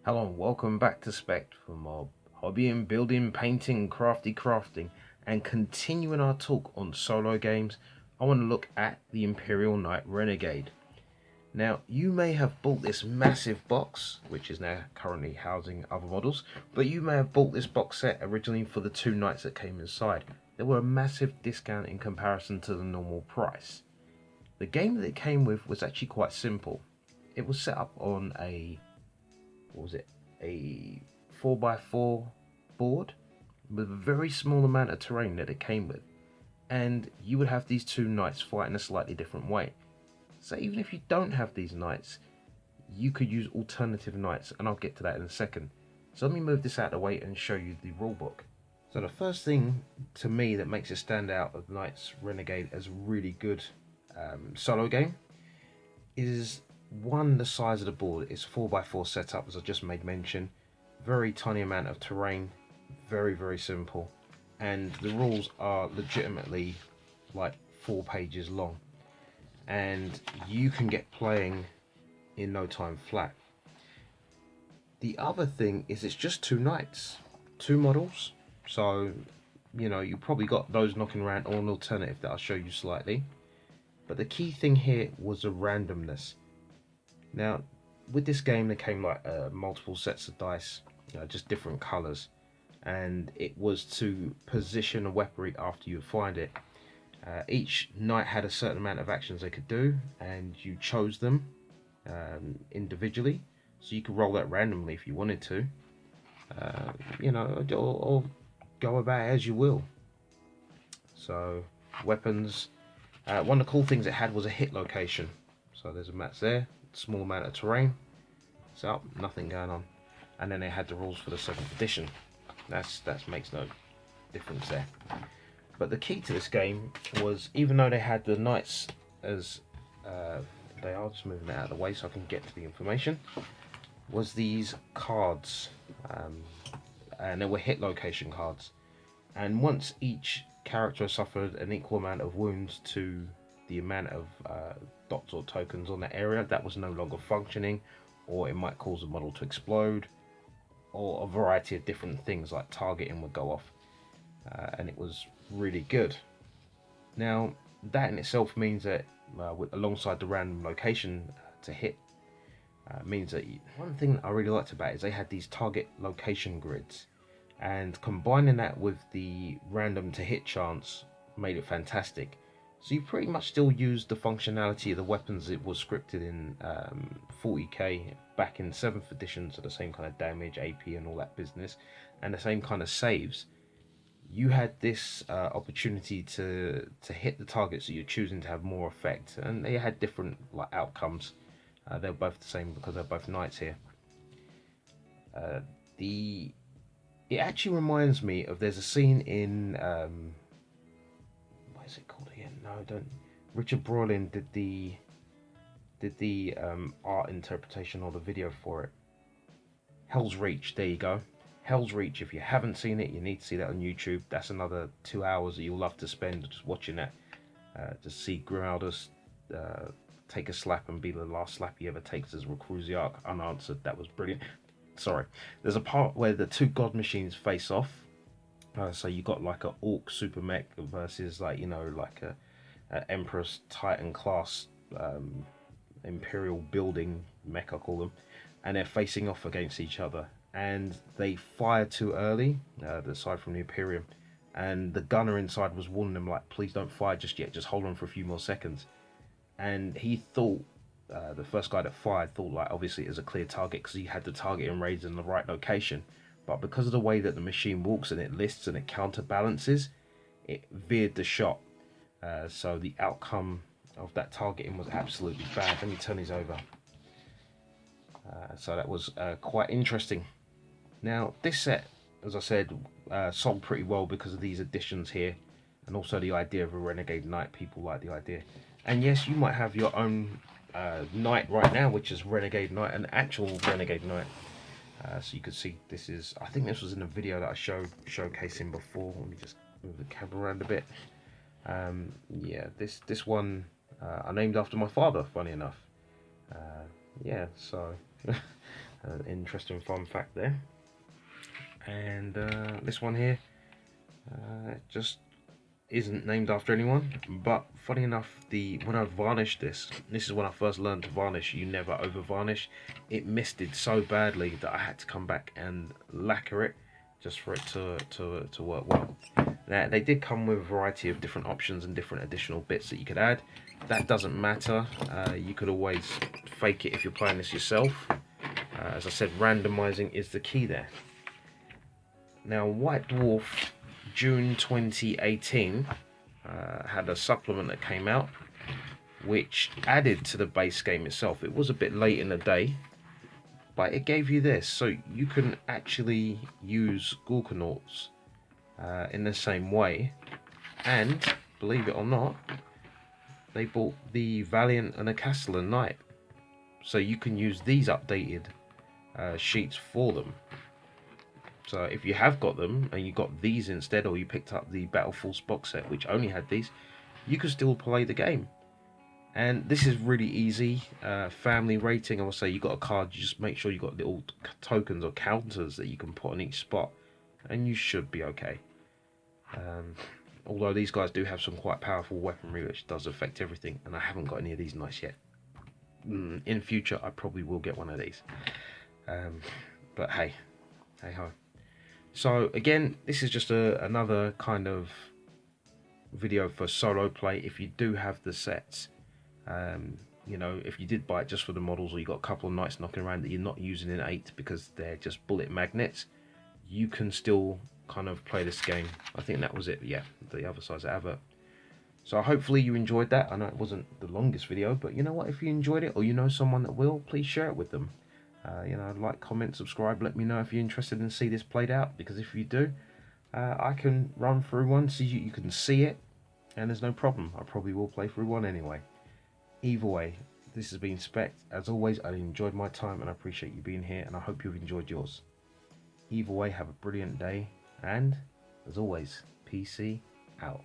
Hello and welcome back to Spekd for more hobby and building, painting, crafting, and continuing our talk on solo games. I want to look at the Imperial Knight Renegade. Now, you may have bought this massive box, which is now currently housing other models, but you may have bought this box set originally for the two knights that came inside. There were a massive discount in comparison to the normal price. The game that it came with was actually quite simple. It was set up on a a 4x4 board with a very small amount of terrain that it came with, and you would have these two knights fight in a slightly different way. So even if you don't have these knights, you could use alternative knights, and I'll get to that in a second. So let me move this out of the way and show you the rulebook. So the first thing to me that makes it stand out of Knights Renegade as a really good solo game is one, the size of the board. Is 4x4 setup, as I just made mention. Very tiny amount of terrain, very simple, and the rules are legitimately like 4 pages long, and you can get playing in no time flat. The other thing is it's just two knights, two models, so you know you probably got those knocking around, or an alternative that I'll show you slightly. But the key thing here was the randomness. Now, with this game, there came like multiple sets of dice, just different colours, and it was to position a weaponry after you find it. Each knight had a certain amount of actions they could do, and you chose them individually, so you could roll that randomly if you wanted to, or go about as you will. So, weapons. One of the cool things it had was a hit location. So there's a map there. Small amount of terrain, so nothing going on, and then they had the rules for the 7th edition. That makes no difference there. But the key to this game was, even though they had the knights as they are, just moving that out of the way so I can get to the information, was these cards, and there were hit location cards, and once each character suffered an equal amount of wounds to the amount of dots or tokens on that area, that was no longer functioning, or it might cause the model to explode, or a variety of different things like targeting would go off, and it was really good. Now that in itself means that alongside the random location to hit, means that one thing I really liked about it is they had these target location grids, and combining that with the random to hit chance made it fantastic. So you pretty much still used the functionality of the weapons it was scripted in 40k back in 7th edition, so the same kind of damage, AP and all that business, and the same kind of saves. You had this opportunity to hit the targets that you're choosing to have more effect, and they had different outcomes. They're both the same because they're both knights here. It actually reminds me of, there's a scene in what is it called again? No, don't. Richard Brolin did the art interpretation or the video for it. Hell's Reach. There you go. Hell's Reach. If you haven't seen it, you need to see that on YouTube. That's another 2 hours that you'll love to spend just watching that. To see Grimaldus take a slap and be the last slap he ever takes as Recruziarch unanswered. That was brilliant. Sorry. There's a part where the two god machines face off. So you got like a Ork super mech versus like a Empress Titan class Imperial building mech, I call them, and they're facing off against each other, and they fired too early, the side from the Imperium, and the gunner inside was warning them like, please don't fire just yet, just hold on for a few more seconds. And he thought, the first guy that fired thought like obviously it was a clear target because he had the target and raised in the right location. But because of the way that the machine walks and it lists and it counterbalances, it veered the shot. So the outcome of that targeting was absolutely bad. Let me turn these over. So that was quite interesting. Now this set, as I said, sold pretty well because of these additions here, and also the idea of a Renegade Knight. People like the idea. And yes, you might have your own knight right now, which is Renegade Knight, an actual Renegade Knight. So you can see this is, I think this was in a video that I showcasing before. Let me just move the camera around a bit. Yeah, this one I named after my father, funny enough. Yeah, so Interesting fun fact there. And this one here just isn't named after anyone, but funny enough, when I varnished this is when I first learned to varnish. You never over varnish. It misted so badly that I had to come back and lacquer it just for it to work well. Now they did come with a variety of different options and different additional bits that you could add. That doesn't matter. You could always fake it if you're playing this yourself. As I said, randomizing is the key there. Now White Dwarf June 2018 had a supplement that came out which added to the base game itself. It was a bit late in the day, but it gave you this, so you can actually use Gorkanauts in the same way. And believe it or not, they bought the Valiant and a Castellan Knight, so you can use these updated sheets for them. So if you have got them and you got these instead, or you picked up the Battle Force box set which only had these, you can still play the game. And this is really easy. Family rating, I will say, you got a card, you just make sure you got little tokens or counters that you can put on each spot, and you should be okay. Although these guys do have some quite powerful weaponry which does affect everything, and I haven't got any of these knights yet. In future I probably will get one of these, but hey ho. So again, this is just another kind of video for solo play. If you do have the sets, you know, if you did buy it just for the models, or you got a couple of knights knocking around that you're not using in 8 because they're just bullet magnets, you can still kind of play this game. I think that was it. Yeah, the other side's advert. So hopefully you enjoyed that. I know it wasn't the longest video, but you know what, if you enjoyed it, or you know someone that will, please share it with them. You know, like, comment, subscribe, let me know if you're interested in see this played out, because if you do, I can run through one so you can see it, and there's no problem. I probably will play through one anyway. Either way, this has been Spekd. As always, I enjoyed my time and I appreciate you being here, and I hope you've enjoyed yours. Either way, have a brilliant day, and as always, PC out.